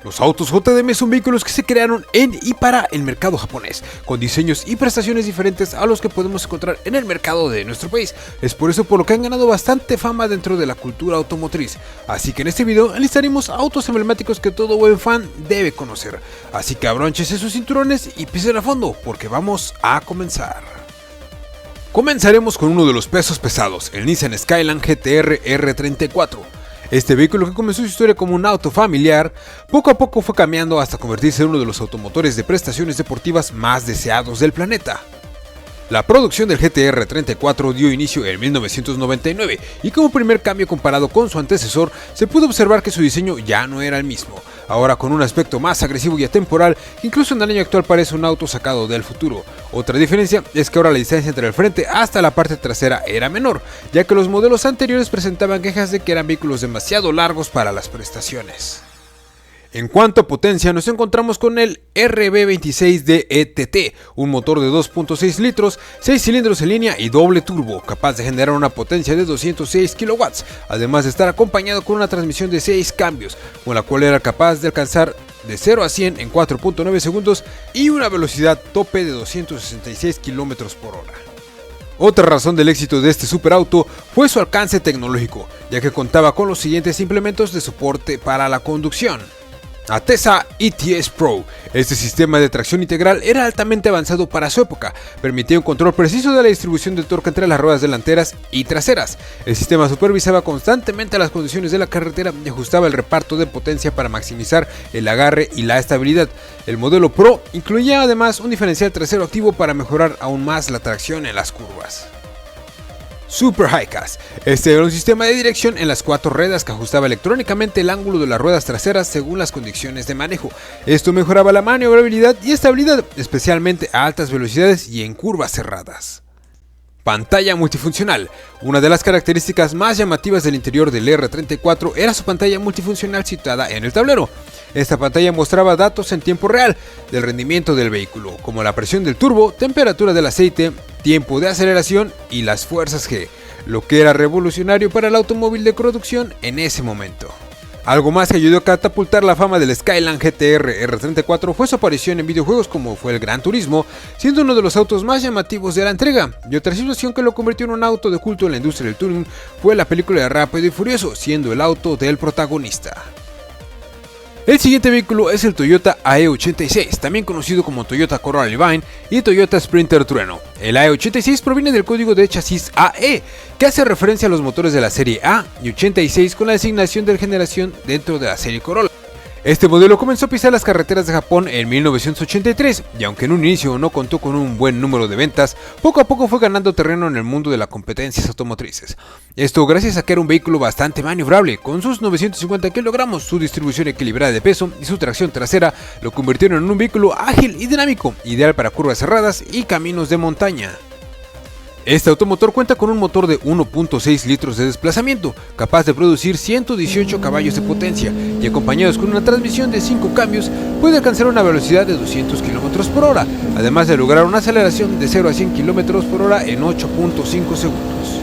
Los autos JDM son vehículos que se crearon en y para el mercado japonés, con diseños y prestaciones diferentes a los que podemos encontrar en el mercado de nuestro país. Es por eso por lo que han ganado bastante fama dentro de la cultura automotriz. Así que en este video enlistaremos autos emblemáticos que todo buen fan debe conocer. Así que abróchense sus cinturones y pisen a fondo, porque vamos a comenzar. Comenzaremos con uno de los pesos pesados, el Nissan Skyline GT-R R34. Este vehículo, que comenzó su historia como un auto familiar, poco a poco fue cambiando hasta convertirse en uno de los automotores de prestaciones deportivas más deseados del planeta. La producción del GT-R 34 dio inicio en 1999 y como primer cambio comparado con su antecesor, se pudo observar que su diseño ya no era el mismo, ahora con un aspecto más agresivo y atemporal que incluso en el año actual parece un auto sacado del futuro. Otra diferencia es que ahora la distancia entre el frente hasta la parte trasera era menor, ya que los modelos anteriores presentaban quejas de que eran vehículos demasiado largos para las prestaciones. En cuanto a potencia, nos encontramos con el RB26D un motor de 2.6 litros, 6 cilindros en línea y doble turbo, capaz de generar una potencia de 206 kW, además de estar acompañado con una transmisión de 6 cambios, con la cual era capaz de alcanzar de 0 a 100 en 4.9 segundos y una velocidad tope de 266 km por hora. Otra razón del éxito de este superauto fue su alcance tecnológico, ya que contaba con los siguientes implementos de soporte para la conducción. Atesa ETS Pro. Este sistema de tracción integral era altamente avanzado para su época, permitía un control preciso de la distribución del torque entre las ruedas delanteras y traseras. El sistema supervisaba constantemente las condiciones de la carretera y ajustaba el reparto de potencia para maximizar el agarre y la estabilidad. El modelo Pro incluía además un diferencial trasero activo para mejorar aún más la tracción en las curvas. Super Hi-Cast. Este era un sistema de dirección en las 4 ruedas que ajustaba electrónicamente el ángulo de las ruedas traseras según las condiciones de manejo. Esto mejoraba la maniobrabilidad y estabilidad, especialmente a altas velocidades y en curvas cerradas. Pantalla multifuncional. Una de las características más llamativas del interior del R34 era su pantalla multifuncional situada en el tablero. Esta pantalla mostraba datos en tiempo real del rendimiento del vehículo, como la presión del turbo, temperatura del aceite, tiempo de aceleración y las fuerzas G, lo que era revolucionario para el automóvil de producción en ese momento. Algo más que ayudó a catapultar la fama del Skyline GT-R R34 fue su aparición en videojuegos como fue el Gran Turismo, siendo uno de los autos más llamativos de la entrega. Y otra situación que lo convirtió en un auto de culto en la industria del tuning fue la película de Rápido y Furioso, siendo el auto del protagonista. El siguiente vehículo es el Toyota AE86, también conocido como Toyota Corolla Levine y Toyota Sprinter Trueno. El AE86 proviene del código de chasis AE, que hace referencia a los motores de la serie A, y 86 con la designación de generación dentro de la serie Corolla. Este modelo comenzó a pisar las carreteras de Japón en 1983 y aunque en un inicio no contó con un buen número de ventas, poco a poco fue ganando terreno en el mundo de las competencias automotrices. Esto gracias a que era un vehículo bastante maniobrable, con sus 950 kilogramos, su distribución equilibrada de peso y su tracción trasera lo convirtieron en un vehículo ágil y dinámico, ideal para curvas cerradas y caminos de montaña. Este automotor cuenta con un motor de 1.6 litros de desplazamiento, capaz de producir 118 caballos de potencia y acompañados con una transmisión de 5 cambios, puede alcanzar una velocidad de 200 km por hora, además de lograr una aceleración de 0 a 100 km por hora en 8.5 segundos.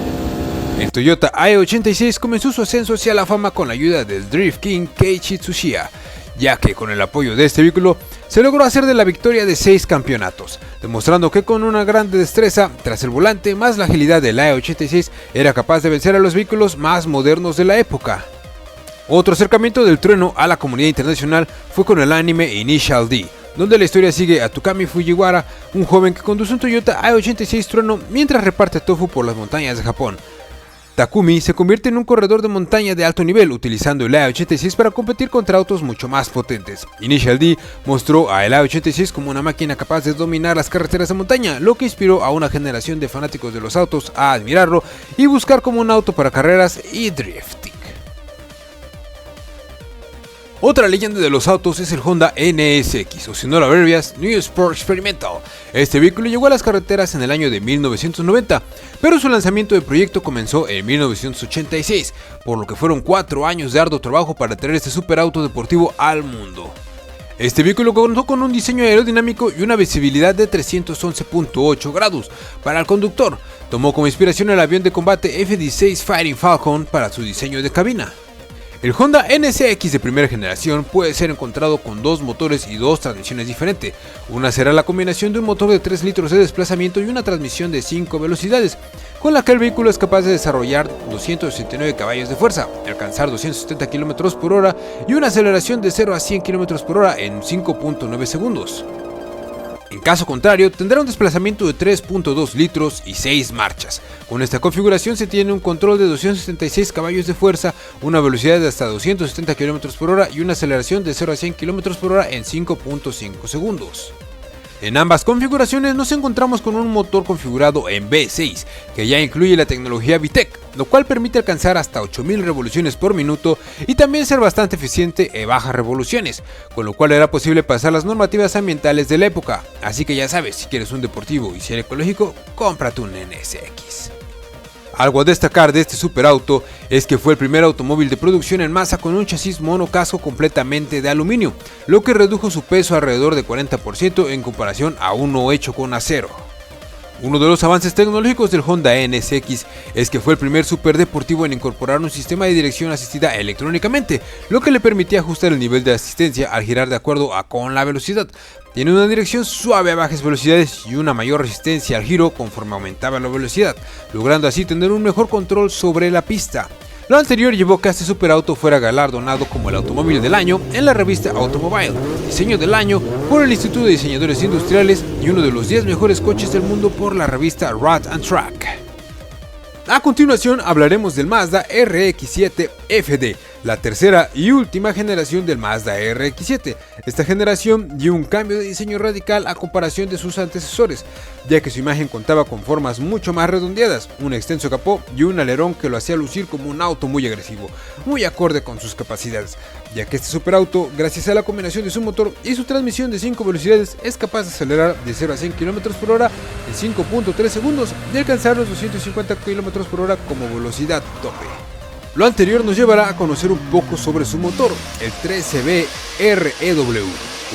El Toyota AE86 comenzó su ascenso hacia la fama con la ayuda del Drift King Keiichi Tsuchiya, ya que con el apoyo de este vehículo se logró hacer de la victoria de 6 campeonatos, demostrando que con una gran destreza tras el volante más la agilidad del AE86 era capaz de vencer a los vehículos más modernos de la época. Otro acercamiento del trueno a la comunidad internacional fue con el anime Initial D, donde la historia sigue a Takumi Fujiwara, un joven que conduce un Toyota AE86 Trueno mientras reparte tofu por las montañas de Japón. Takumi se convierte en un corredor de montaña de alto nivel utilizando el AE86 para competir contra autos mucho más potentes. Initial D mostró a el AE86 como una máquina capaz de dominar las carreteras de montaña, lo que inspiró a una generación de fanáticos de los autos a admirarlo y buscar como un auto para carreras y drifting. Otra leyenda de los autos es el Honda NSX, o si no lo abrevias, New Sport Experimental. Este vehículo llegó a las carreteras en el año de 1990, pero su lanzamiento de proyecto comenzó en 1986, por lo que fueron 4 años de arduo trabajo para traer este superauto deportivo al mundo. Este vehículo contó con un diseño aerodinámico y una visibilidad de 311.8 grados para el conductor. Tomó como inspiración el avión de combate F-16 Fighting Falcon para su diseño de cabina. El Honda NSX de primera generación puede ser encontrado con dos motores y dos transmisiones diferentes. Una será la combinación de un motor de 3 litros de desplazamiento y una transmisión de 5 velocidades, con la que el vehículo es capaz de desarrollar 269 caballos de fuerza, alcanzar 270 km por hora y una aceleración de 0 a 100 km por hora en 5.9 segundos. En caso contrario, tendrá un desplazamiento de 3.2 litros y 6 marchas. Con esta configuración se tiene un control de 276 caballos de fuerza, una velocidad de hasta 270 km por hora y una aceleración de 0 a 100 km por hora en 5.5 segundos. En ambas configuraciones nos encontramos con un motor configurado en V6, que ya incluye la tecnología VTEC, lo cual permite alcanzar hasta 8000 revoluciones por minuto y también ser bastante eficiente en bajas revoluciones, con lo cual era posible pasar las normativas ambientales de la época. Así que ya sabes, si quieres un deportivo y ser ecológico, cómprate un NSX. Algo a destacar de este superauto es que fue el primer automóvil de producción en masa con un chasis monocasco completamente de aluminio, lo que redujo su peso alrededor de 40% en comparación a uno hecho con acero. Uno de los avances tecnológicos del Honda NSX es que fue el primer superdeportivo en incorporar un sistema de dirección asistida electrónicamente, lo que le permitía ajustar el nivel de asistencia al girar de acuerdo con la velocidad. Tiene una dirección suave a bajas velocidades y una mayor resistencia al giro conforme aumentaba la velocidad, logrando así tener un mejor control sobre la pista. Lo anterior llevó a que este superauto fuera galardonado como el automóvil del año en la revista Automobile, diseño del año por el Instituto de Diseñadores Industriales y uno de los 10 mejores coches del mundo por la revista Road and Track. A continuación hablaremos del Mazda RX-7 FD, la tercera y última generación del Mazda RX-7. Esta generación dio un cambio de diseño radical a comparación de sus antecesores, ya que su imagen contaba con formas mucho más redondeadas, un extenso capó y un alerón que lo hacía lucir como un auto muy agresivo, muy acorde con sus capacidades, ya que este superauto, gracias a la combinación de su motor y su transmisión de 5 velocidades, es capaz de acelerar de 0 a 100 km por hora en 5.3 segundos y alcanzar los 250 km por hora como velocidad tope. Lo anterior nos llevará a conocer un poco sobre su motor, el 13V REW,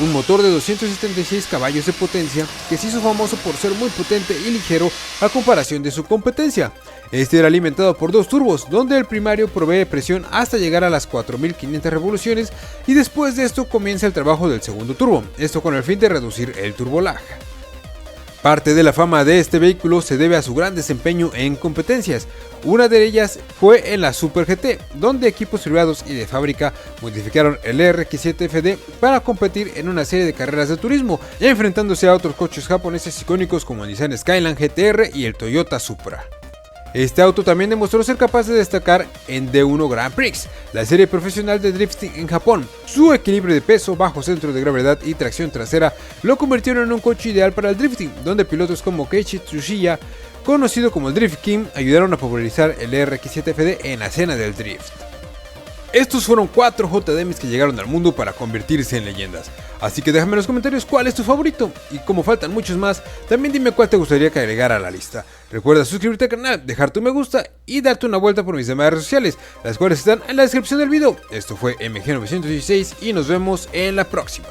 un motor de 276 caballos de potencia que se hizo famoso por ser muy potente y ligero a comparación de su competencia. Este era alimentado por dos turbos, donde el primario provee presión hasta llegar a las 4500 revoluciones y después de esto comienza el trabajo del segundo turbo, esto con el fin de reducir el turbolag. Parte de la fama de este vehículo se debe a su gran desempeño en competencias. Una de ellas fue en la Super GT, donde equipos privados y de fábrica modificaron el RX-7 FD para competir en una serie de carreras de turismo, enfrentándose a otros coches japoneses icónicos como el Nissan Skyline GTR y el Toyota Supra. Este auto también demostró ser capaz de destacar en D1 Grand Prix, la serie profesional de drifting en Japón. Su equilibrio de peso, bajo centro de gravedad y tracción trasera lo convirtieron en un coche ideal para el drifting, donde pilotos como Keiichi Tsuchiya, conocido como el Drift King, ayudaron a popularizar el RX-7 FD en la escena del drift. Estos fueron 4 JDMs que llegaron al mundo para convertirse en leyendas, así que déjame en los comentarios cuál es tu favorito, y como faltan muchos más, también dime cuál te gustaría que agregara a la lista. Recuerda suscribirte al canal, dejar tu me gusta y darte una vuelta por mis demás redes sociales, las cuales están en la descripción del video. Esto fue MG916 y nos vemos en la próxima.